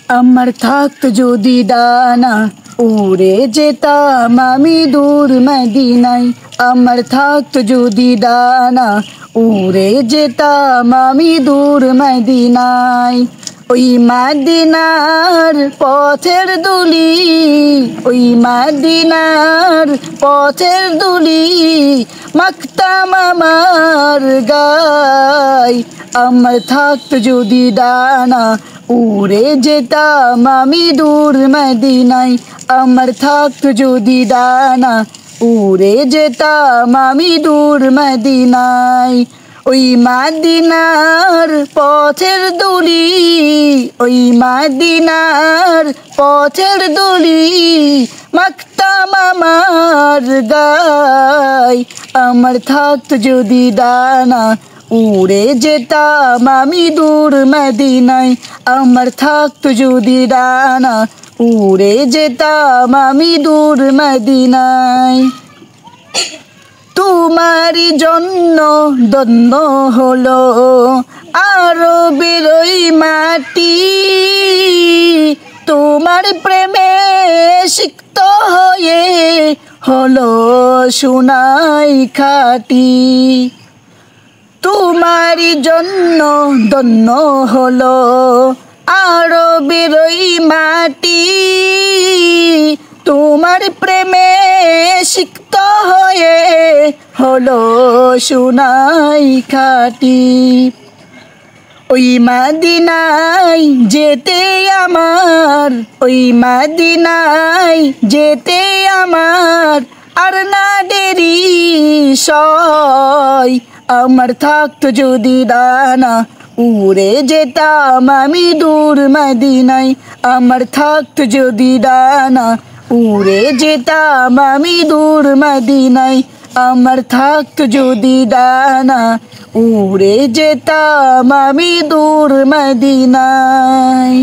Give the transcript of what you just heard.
আমার থাকতো যদি ডানা উড়ে যেতাম আমি দূর মদিনায়। আমার থাকতো যদি ডানা উড়ে যেতাম আমি দূর মদিনায়। ওই মদিনার পথের দুলি, ওই মদিনার পথের দুলি মাখতাম আমার গায়। আমার থাকতো যদি ডানা উড়ে যেতাম আমি দূর মদিনায়। আমার থাকতো যদি ডানা উড়ে যেতাম আমি দূর মদিনায়। ওই মদিনার পথের দুলি, ওই মদিনার পথের দুলি মাখতাম আমার গায়। আমার থাকতো যদি ডানা উড়ে যেতাম আমি দূর মদিনায়। আমার থাকতো যদি ডানা উড়ে যেতাম আমি দূর মদিনায়। তোমারই জন্য ধন্য হলো আরবের ওই মাটি, তোমার প্রেমে সিক্ত হয়ে হলো সোনাই খাঁটি। তোমারই জন্য ধন্য হলো আরবের ওই মাটি, তোমার প্রেমে সিক্ত হয়ে হলো সোনাই খাঁটি। ওই মদিনায় যেতে আমার, ওই মদিনায় যেতে আমার আর না দেরি সয়। আমার থাকতো যদি ডানা উড়ে যেতাম আমি দূর মদিনায়। আমার থাকতো যদি ডানা উড়ে যেতাম আমি দূর মদিনায়। আমার থাকতো যদি ডানা উড়ে যেতাম আমি দূর মদিনায়।